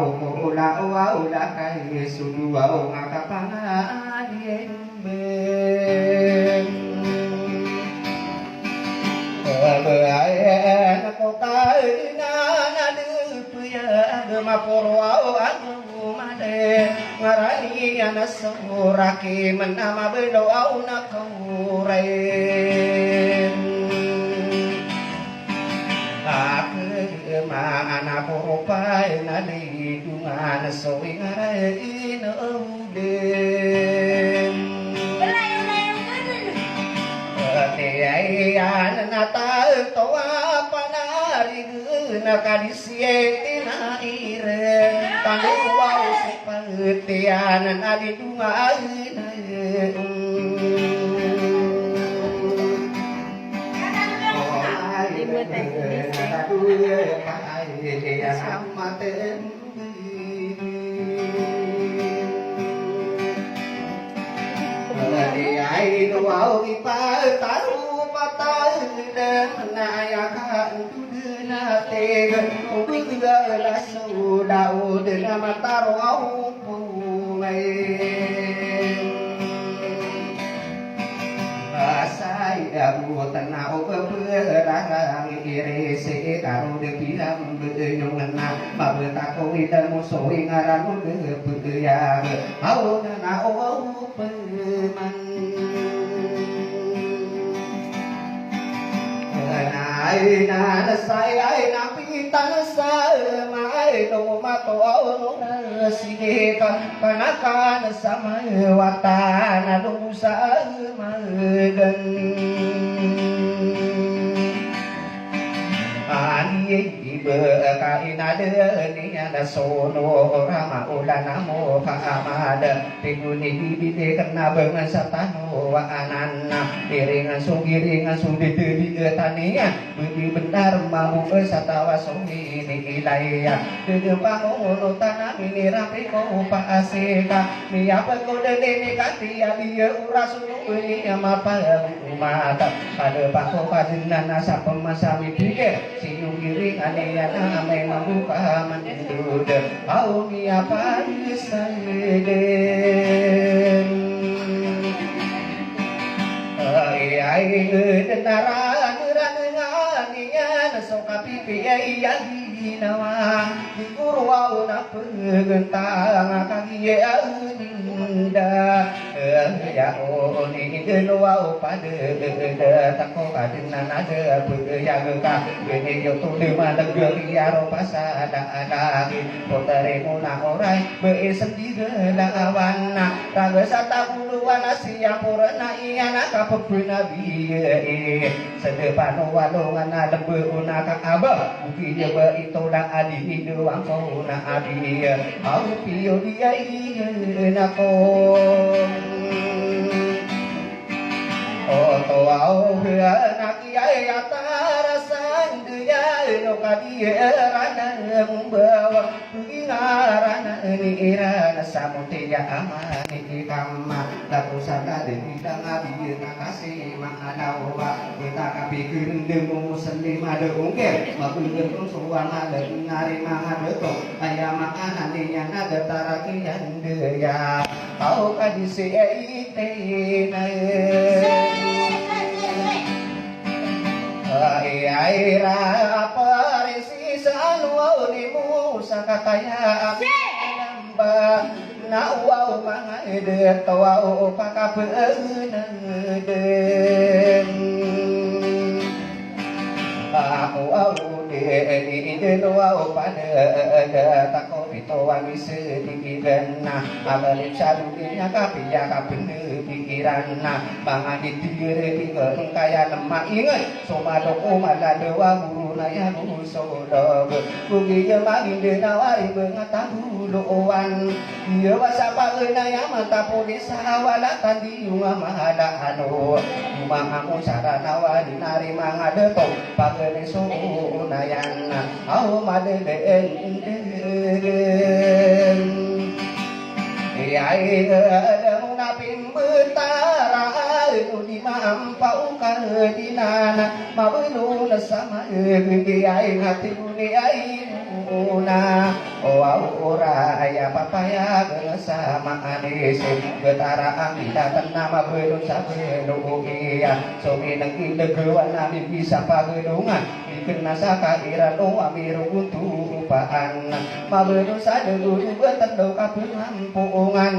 ula ula kai sudu ngakapangadien ben beaen ko kai na de puya de maporo aku made ngarani ana suraki menama bedo au nakure mana popai na di dungan soi ngarai no den ai na ta to apa nari na kadisie tina ire tandu wau sepatian na di dungan sama ai wow ipa taru patai dan nayakan tudena tegen ubiga la sudau dengan mata roh pungai saya tenau beberang iri se karo de bilang benyong na mabeta ko ida musuh ngaran beya au na au peman ai na sai ai na pitan sa mai no mato au sige kanakan sama watana lusa magan kaina de ni ada sono rama ulan namo pahamada piguni bibite kena bengan satano wa ananna iringan sugiringan sudite di tania budi benar mau satawa songi ni ilaya de pangono tanah ini rapi ko pa aseka mi apa ko de ni katia dia urasunu ni amapa umata pada pako padinana sapemasa mipike siung giring aneyana ame membuka mendud au mi apa disayden ai denara ngania soka pipi ai nawa dikurwa na pegentang kaki anda ya oni denwa pada tako adina ada beya ka beni yo tu de mana geri aro pasada ada potare muna orai be sendiri lawan raga sata puluhan asia purna iana kapepuna biye sedepan walongan lembe una ka aba buki je be itolang adi doang kau na adi au pio dia ina ko to au na kiai atara sang dia no kadi rana membawa ngarana ni irana samutia amani kama laku sada de bidang abi kasih mangadawa kita kapikir demu muslim ada ungkir mabulun suwana ada ngari mangade to aya makanan nya ada tarakian deya kau kadise ite na ai ra parisi sanu ni musa kataya namba na wau mangade to wau pakabeuneden aku au de no au pada tako pito wangi sedikit na abalip salunya kapiya kapende pikiran na bangani dire tinggal kaya lemah ingat somadoko maladewa guru naya musodo bugi jemagi de nawari bengatahu loan dia wasapa naya mata polisa wala tandiunga mahala anu mangamu sarana wali nari mangadeto pagene so nayana au madeden ai ada napim betara di mampau kadinana mabulu sama ai hati ni ai nauna ora aya papaya sama anis getara angita tenama bedung sabenugi somi nengki degewan nabi bisa pagedungan dikena sakairan amiru untuk upaan mabedung sadeguru betendo kapungan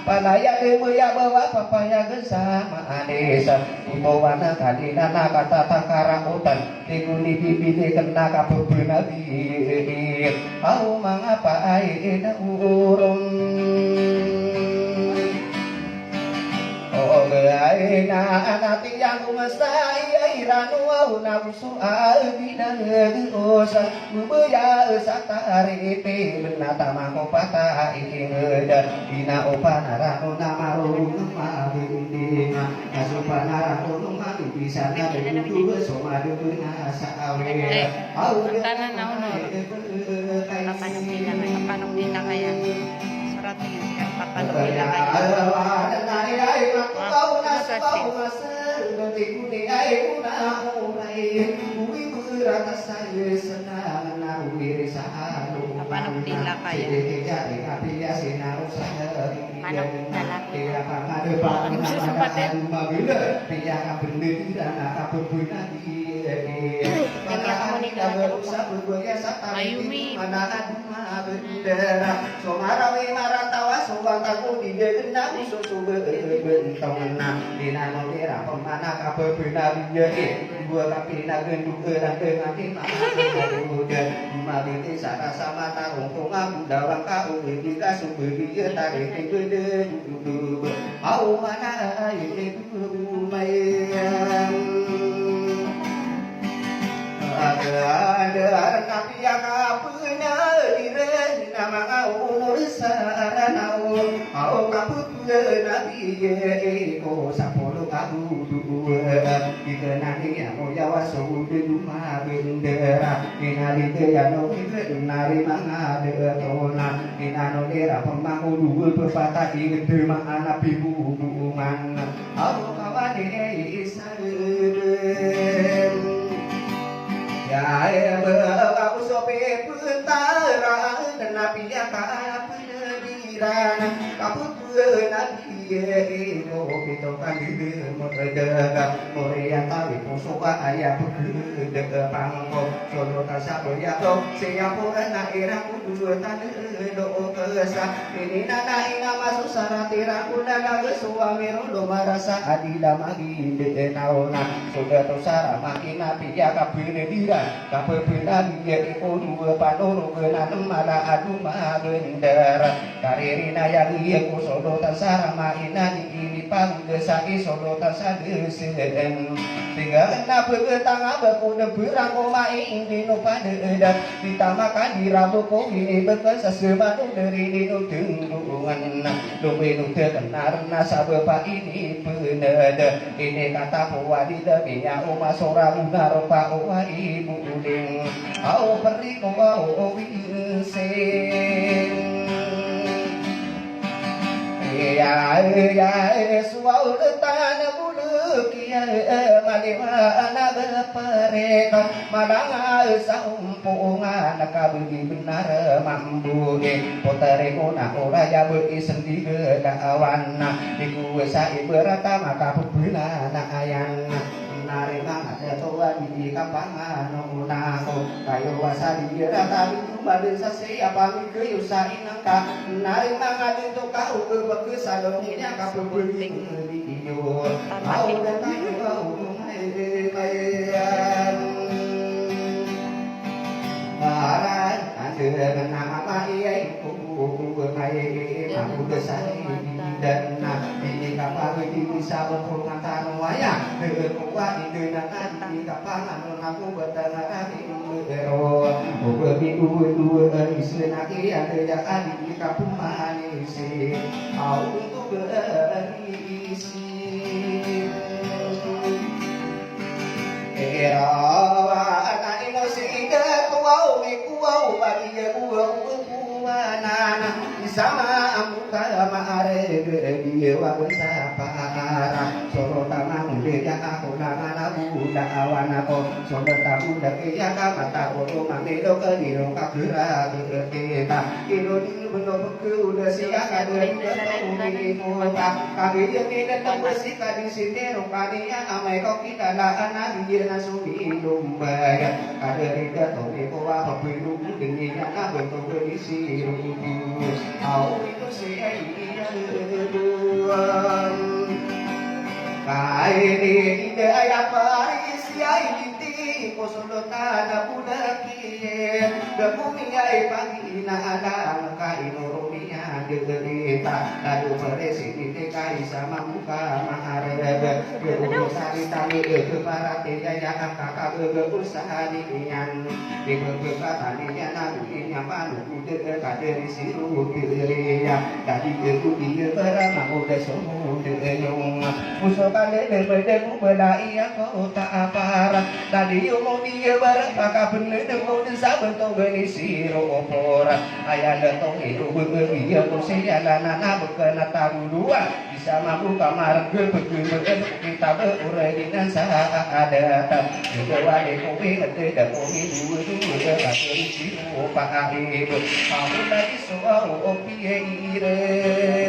panaya debuya bawa papaya sama anis ibawana kadina kata takara utan diguni bibit kena kabebenabi au mangapa aida urung Ogaina anati yang kumasai airanu au nafsu albina geosa mubeya satari pe benata makopata ingeda dina opanaranu namaru namabindinga asupanaranu madu bisa nadudu somadu nasa awe au tanah naon papanong dina kaya suratnya siya papanong dina papanong dila kaya manok lalaki Mayumi somarawi marantawa suwantaku di genang susu bentongna dina ngira pemana kabebena biye dua kapina genduk erang ngati mah mabiti sara sama tarung ngamu dawang kau iki kasumbe biye tarik gede dudu au mana ibu mayang ada tapi yang punya diri nama kau saranau au kaput nabi ko sapolo kau dua dikenani yang jawa sudu rumah bendera inali teyano nari mangade tona inano dera pemangku dua pepatah di gedema anak ibu bungan au kawane isare ya aku sope pentara nabi ka pendiran kaput nabi no pito kali modega moria tawi posoka aya begede pangko solo tasabo ya to siapo na ira kudu tane do kesa ini nana ina masu saratira kula suami rodo marasa adila magi de naona sudah to sara makina piya kabene dira kabena dia ikodu panoro genan mala adu magendera karirina yang iya kusodo tasara maina ini panggesa isodo tasade seden tinggal na begetang abaku neberang koma ing dino padeda ditamakan dirabu ko ini bekas semanu dari dino tunggungan luminu tenar nasa bapak ini peneda ini kata puwadi debinya uma sora munar pa uwa ibu uding au perri ko au winsing ya suau tanah bulu kia maliwana berpereka madanga saumpungan kabudi benar mambu potare kona ora ya beuki sendiri kawan iku sai berata maka pubuna na ayan nari mangat tua di kapangan nako kayo wasa di rata itu badin sasi apa mikir usahin angka nari mangat itu kau berbagi salongnya kau berbagi di iyo kau datang kau mayan aran ada nama mai ku mai aku kesai dan ini kapal ini bisa berpengaruh wayang kuat di dengan di kapal aku bertangan di ero bebi dua islenaki ada yang di kapal manis untuk berisi era anak emosi kuau kuau bagi nana sama amuka maare dia wa sapara soro tanang ya aku nangana budak awan aku sobat tamu dake ya kamata ulu mamilo kediro kakura kita kilo di beno beku udah siang ada di betul muka kami yang datang bersih kadi sini rupanya amai kau kita lah anak dia nasumi domba ya kada rida tomi kowa papilu dingin yang betul berisi rubu au itu saya kaini ide ayat paris yai binti kosolotana pudakin debumi yai pagi na alang kaino rumia derita lalu beresi ide kai sama muka maharebe berusaha sari tani keparate ya kakak usaha dian di beberapa taninya nabi nyaman udah kaderi siru ya tadi aku dia berama udah semua deyong musuh kali berdemu belai aku tak apa tadi mau dia berapa bener mau desa bentuk geni siru opor ayah datang itu begitu kursi jalan anak berkena tahu dua bisa mampu kamar begitu kita berurai dengan saat ada juga wajib kopi ngerti dan kopi dua kaderi siru pak ibu kamu lagi soal opi ireng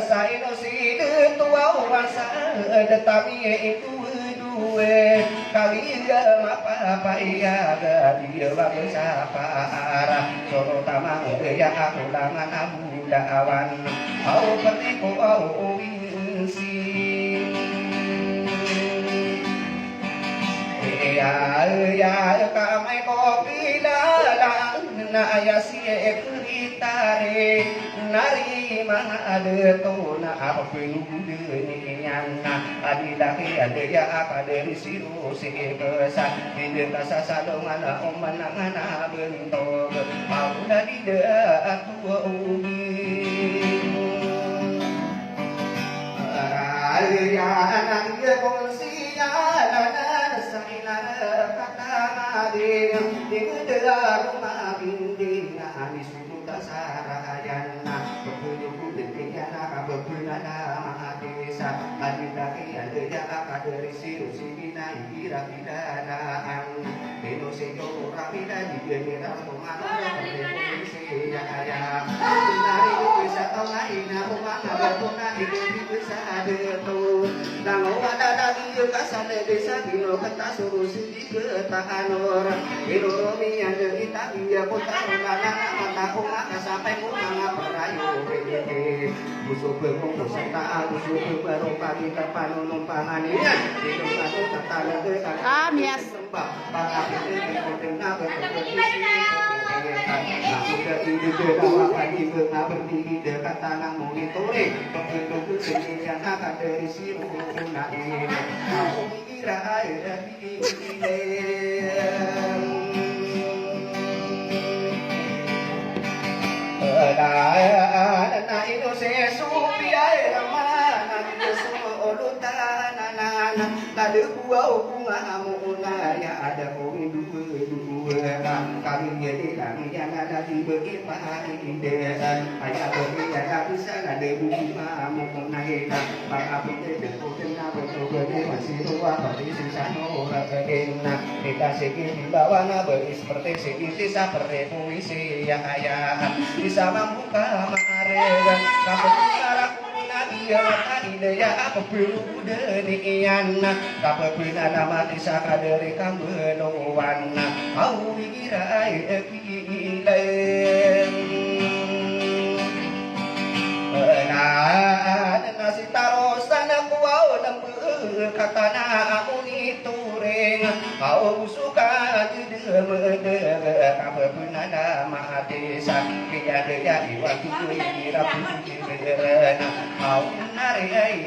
sai no si tua wasa tetapi itu dua kali apa iya dia bangsa para solo tamang ya aku langan abu dawan au petiku au winsi ya kamai kopi dalang na ya si ekritare nari mana ada tu na apa penude ni yana adi laki ada ya apa dari siru si kesan di desa sadongan omanangana bentok mau dari aku ubi ya nang ye kongsi ya lana saina kata ade di dera rumah binding ani sudu tasarayana bebuju dikiyana kabebunana mahadesa adi laki ada ya dari siru sibina ira pidanaan beno sejo rapida di dera rumah ya kaya nari bisa lain rumah betuna di bisa ada tu nang ada lagi kasar desa bino kata suruh sidi ketahan orang bino romi yang kita dia kota orang mata maka sampai mengapa perayu begini musuh bengong beserta musuh baru pagi kapan numpangan ini bino satu kata ledekan Yes. para itu dengar aku dari dewa pagi berdiri dekat tanah monitori bentuk sini yang akan dari siru naik aku kira air ini na ino se supi air mana solutan nana kadu buau bunga amuna ya ada kami dua kami jadi kami yang ada di bagaimana ide ayah bagi yang bisa ada bunga amuna ina maka kita kena betul masih ruang bagi sisa nora kena kita segi di bawah beri seperti segi seperti puisi yang ayah bisa membuka marega kapal dia matani daya apa perlu denian kapal pina mati saka dari kambelowan au wirai ekilem nasi tarosan aku au lembu katana aku nitureng au suka jede mede kapal pina mati sakya daya iwatu irapu direna au nari ai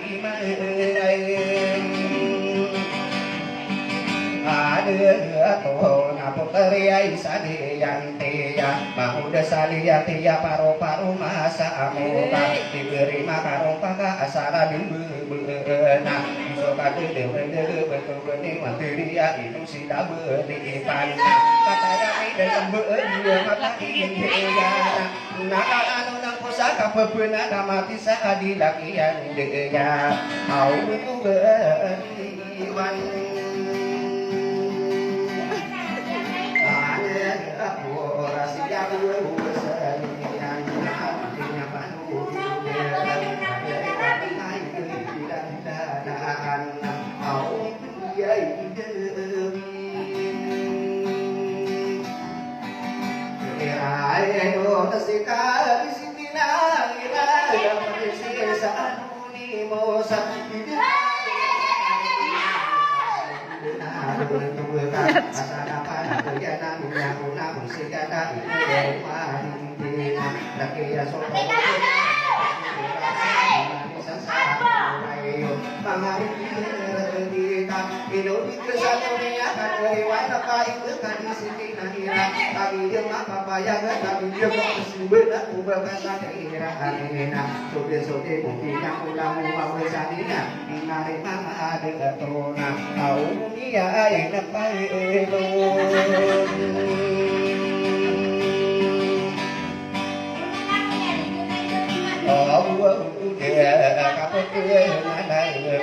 ada to napo teriai sadi yanti ya mau desali yanti ya paru-paru masa amuka diberi makarong paka asara dibena so kade dewe betul bening manteri ya itu si dabe di panna kata ya ide lembe dia mata ini ya nak anu nang musa kabebeuna mati saadilakian deya au beriwan ada aku rahasia berselian hatinya panu au yai ayo tasika bisitina ira bersisa anuni mosa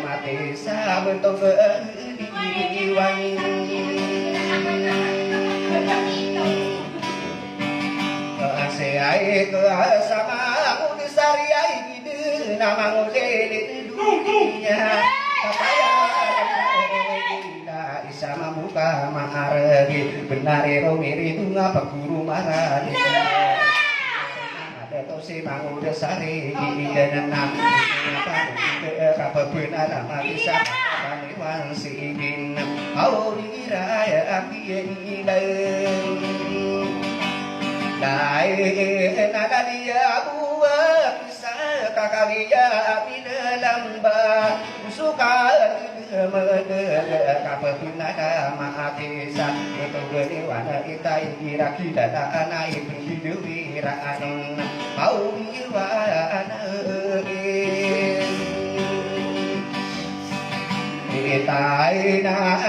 mati sa bentuk beriwan seai ke sama udah sariai ide nama ngode di dunia kapaya tidak isama muka mahargi benar romiri bunga peguru marani ada tosi mangude sari dan nama kabebeuna mati sa paniwan sidin au dira ya akiyeun dai nada dia buat bisa kakalia bila lamba suka kabebeuna mati sa itu geuliwana kita ira kita anai pendidiwi raan au diwana Itai na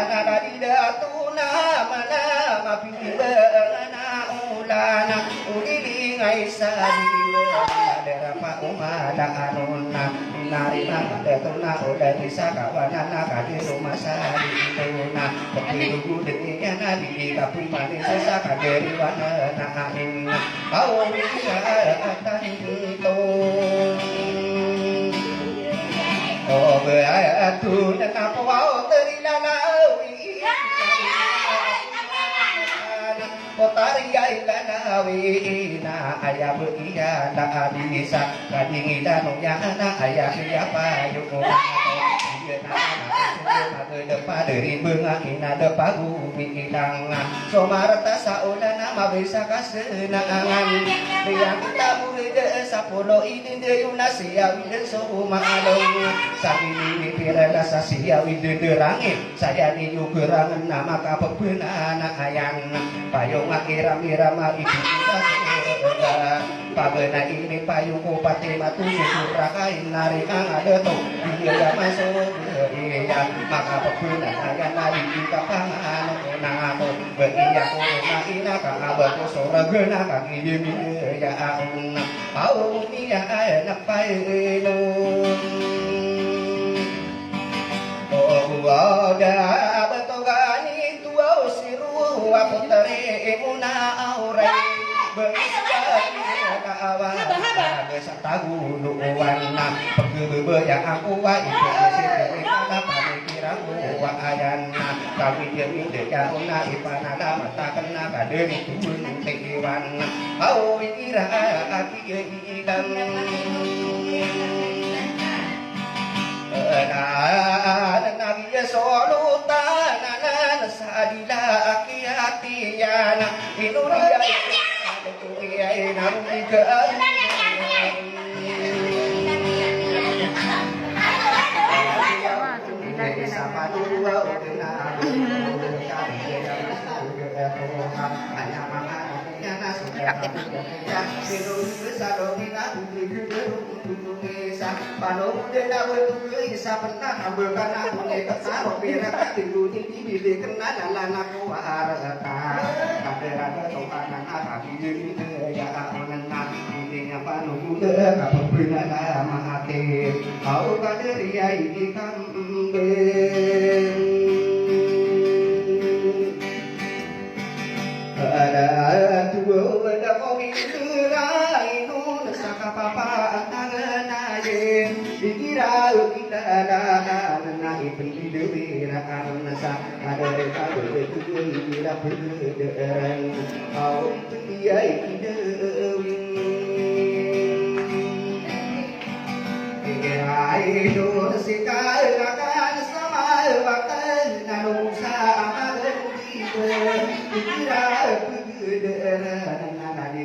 didatuna mana mapilana ulana ulilingai sadiwa derapa umada anuna narima datuna udah bisa kawanana kadi rumah sadituna pekilugu dengnya nabi kapun manis saka dari wana nain kau bisa tanito oh beatu dan apa wau terilawi potari lanawi na ayah beria tak bisa kadingi danungnya anak ayah siapa yuk depa dari bengangina depa bumi hilang somarta sauna nama bisa kasenangan yang kita boleh desa polo ini deyuna siawi dan soma along sambil pirela sasiawi derangin saya niu gerangan nama kapebena anak ayang payung akira-mirama ibu kita pabena ini payung kupati matu surakain narikang ada tuh dia masuk iya maka pebena ayah nari kita pangan nangako beria corona ina kakabatu soragena kaki demi ya aun au dia anak paino oh ada betogani tua siru aku teremuna aurai kawan besar tahu nuwana pegebe yang aku wa itu sini kana pamikiranku wa ayana kami demi dekana ipanada mata kena kaderi turun tewan au ira aki idan nabi solutan nana sadila aki hatiana inuria nyapa nukude kapebena mahate au kaderiai ikambe ada tuwa ada kowi rai nun sakapapa anganaye dikira kita ada nai pendidik nasa ada ada dikira berderen au pendiai dewi ai nun sikal kakan sama wakal nanusa amagan dikira berderen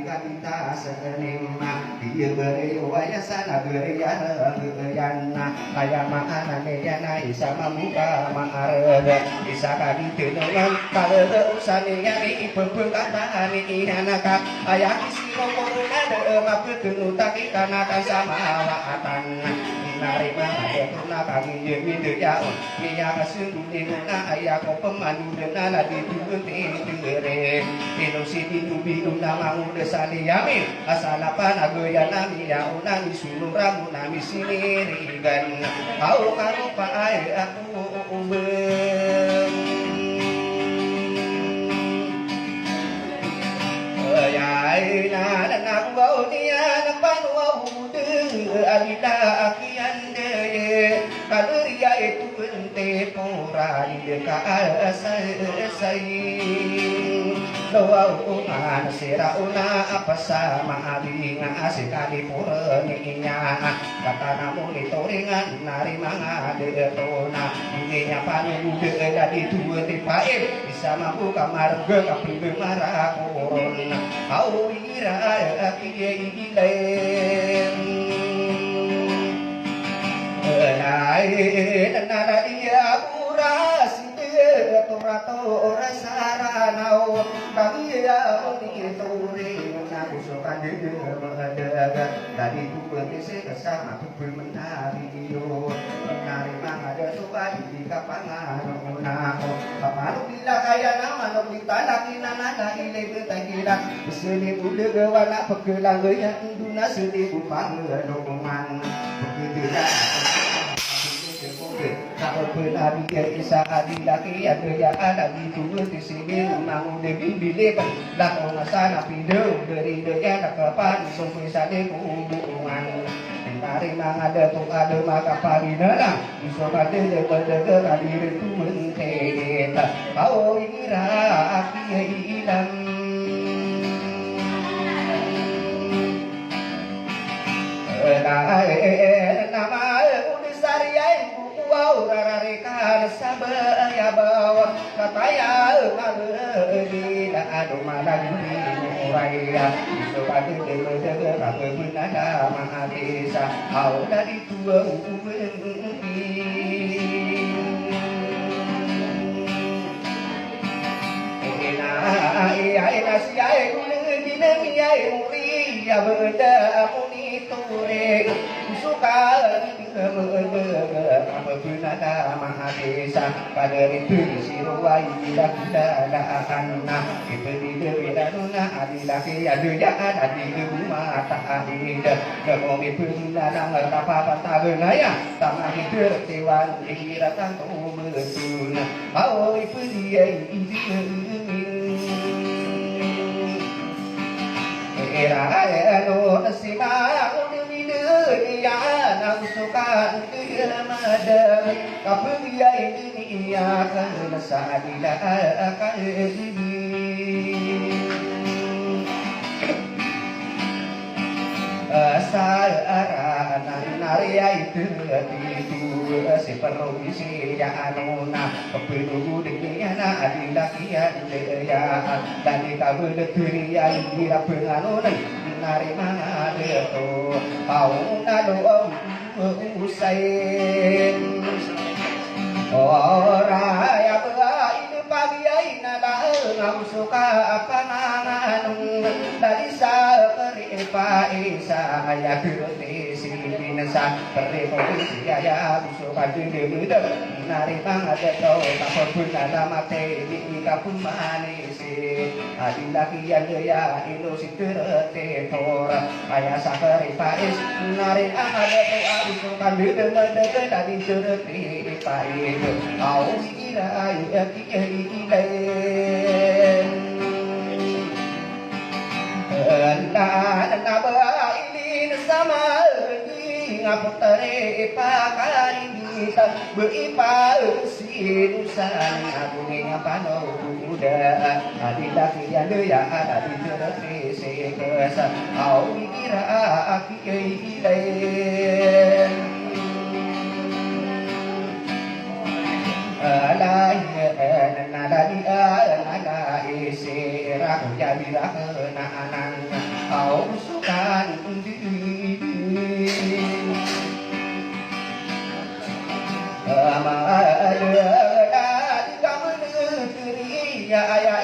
kadita senema dia berewaya sana bereyana bereyana ayam makanan yana isa mamuka maarega isa kadite dengan kalau usane yani pepengkata ni anaka ayam isi ngomongna de mapetenu taki kana sama waatan nari mangade kuna kami yemi de ya miya kasundu nuna ayah ko pemanu dena di tuwete tere ino sidi nubi nama desani yami asalapan agoya nami ya unami suluramu nami sinirigan au karupa ai aku ayai na aku bau dia nampan wau de alida akian de kaluria itu ente pora di asai doa uman sirauna apa sama abinga asikali purninya kata namu ditoringan nari manga de tona ininya panu de jadi dua tipae bisa mampu kamar ge kaping marah koron au ira akiye ilem ai nana dia kurasi Torato rasaranau kami ya oni tore nabi sokan de madaga dari tuan dese kesama tubul menari yo menari mangada sokan di kapangan nako kaparu bila kaya nama no ditalaki nana ile betakira seni ude gawana pegelang ya induna seni upang doman begitu kalau benar dia isa adilaki ada ya ada gitu di sini mang de bimbile lah kalau sana pido dari dia nak kapan sampai sade hubungan mari mang ada tu ada maka parinana iso kade de berde hadir tu menteta kau ira aki ilang nama unisariai wow rareka sabaya bawa kataya mangedi da adu malagi uraya sobatu de de rape bunada mahadesa au dari tua ubengi ai nasi ai kunengi nemi ai muri ya benda amuni tore suka Pembunada mahadesa pada itu siruai tidak ada anak itu tidak nuna adilaki ada jangan adil rumah tak adil kemomi pembunada apa pantabenaya tanah itu tewan kiratan tu betul kau itu dia era anu nasima dia nak suka dia madam kapung dia ini ia akan sadila akan asal arahan naria itu si permisi ya anuna kepenuh dengan adila kian dia dan kabel turia ini penganunan nari mana dia tu kau nado usain orang yang ini pagi ini nada ngau suka apa nangan dari sakri paisa ya kerti sini nasa kerti polisi ya suka jadi muda nari mangadeto kapun alamate di kapun manisi adilaki ya ilo sikerete tor aya sakari pais nari mangadeto abiso kandu demede dadi cereti pais au ira ya kilen na ba ini sama ngaputare pakarini beipa sinusan agung ngapano uda adila kian ya ada di cereti sekesa au kira aki ilen alai nada dia nada isi raku jadi na anan au sukan ya ayah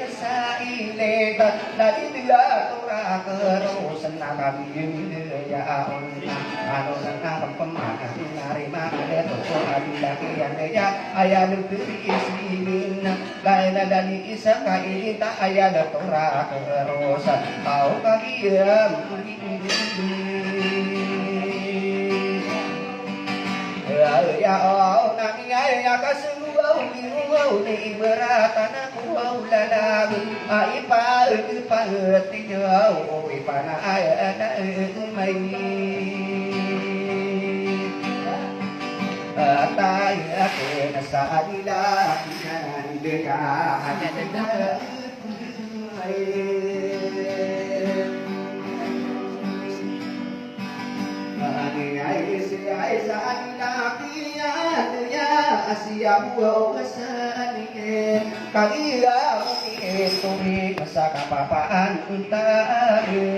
kesaile dari dia tora terus naga biu ya anu nang pemakan nari mangade to adila kian ya ayah negeri isin lain dari isa kai tak ayah tora terus tahu kagiam ya oh nami ya kasuluau liruau ni beratan aku maulana ai pa ti jauh ipana ana mai tai aku nasadila kan deka hanya dengar Asia buau kesani kagia mungkin turi masa kapapaan untare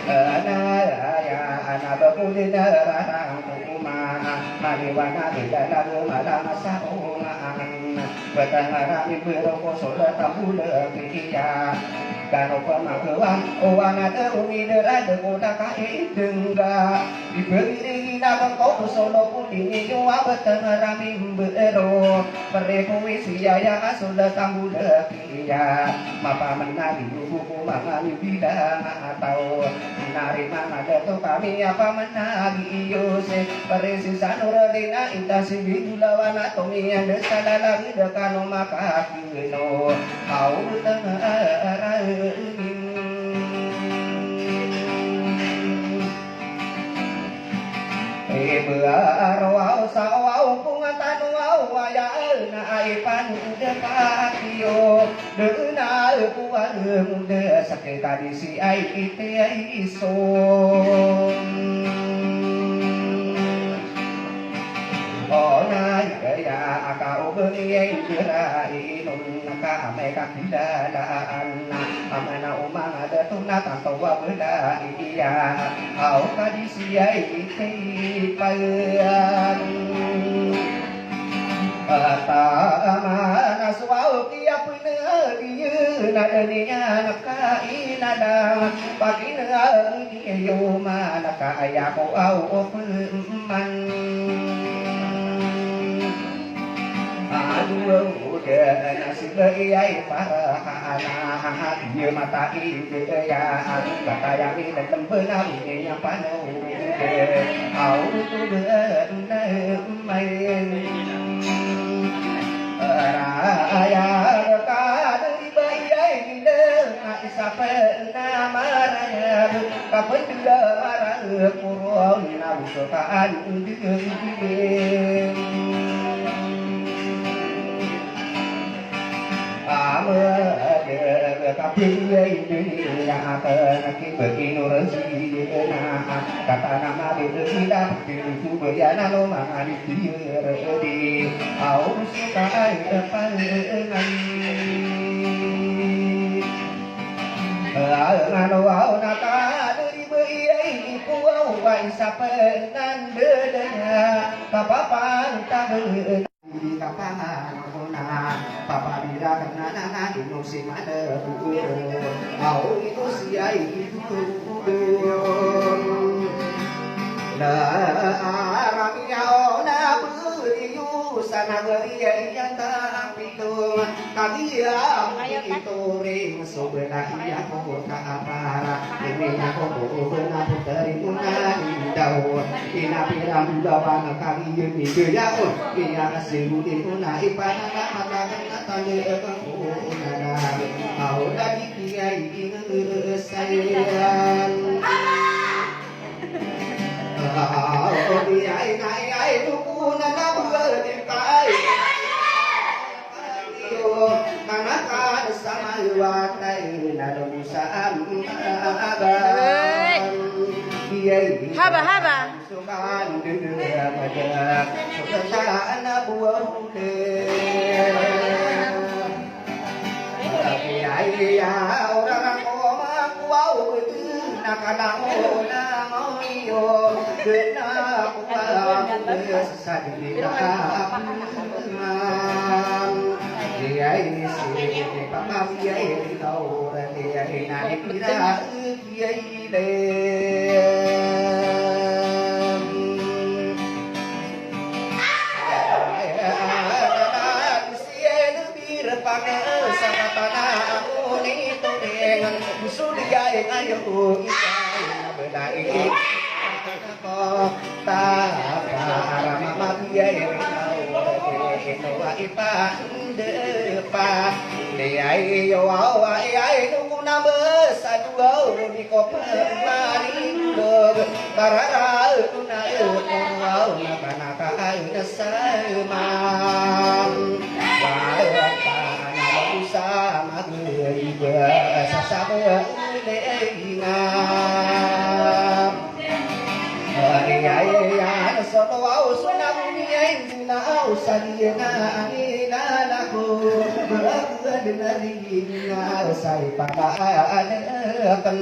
ana bakulin rarang kumana maliwana tidak malam masa umaan batang beroko sola tambula kia karo pemakawan owana umi derada koda kai dengga diberi na kau solo puding jua batang rami bero pereko isia ya asola tambula kia mapa menari buku mangani bidang atau nari mana dato kami apa menagi yose peresi sanuralina intasi bidulawana tomi yang desadala dekano maka kino kau tengah Bearwau sawau pungatan wau wayal na aipan depatio dena puan muda sakit kadisi ai ite iso ona ya akau beni kirai nun naka mereka dilalaan amana umang ada tuna tanto bela iya au kadisi ai ite payan kata mana suau kia pune dieu na denia naka inada pagi na yo mana kaya ko au man aduh udah nasib ayai para anak dia mata ide ya kata yang ini tembenam yang panu au tu main raya kadang bayai ide isape namaraya kapan dia marah kurang nabukaan dia kapilai dunia nak begini rezeki kata nama tidak itu bayana lo mangani dia di au suka pangan ngano au naka dari bayai puau bai sapenan dedanya kapapan tahu kapahan papa bila karena nana inusi mana au itu siai itu la aramia ona sana beri yang tak pitu kagia itu ring sebelah ia kota para ini aku bukan puteri munan dau ina piram bawa kali ini dia ia kasih di punai pada mata tanda aku nana au dari kiai sayang ai tu na na berdi kai karena kan sama watai na dosa aban haba sukan dunia pada sukan buah ai ya orang koma kuau nakanamu namoyo kena kuala sadina dia ini si papa dia ini tahu dia ini nari kira dia ini sudah ayo kita berdai ko ta para mama biaya itu ipa depa ai yo ai nunggu nama satu di koper mari barara tuna naka semam sama người sasama leingam ai solo sunam ni na usalina ina lahu berdenari na sai pada kan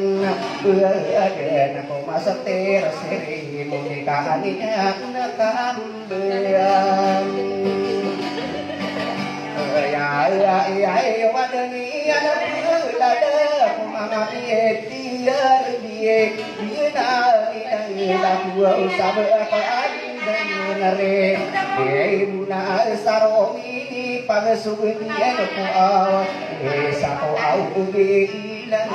berden ko masater seri munikaninya nakambem ai wadani ada lada mama dia na ila dua sabar dan nare na saromi pagsugi ko aw sa ko au bilang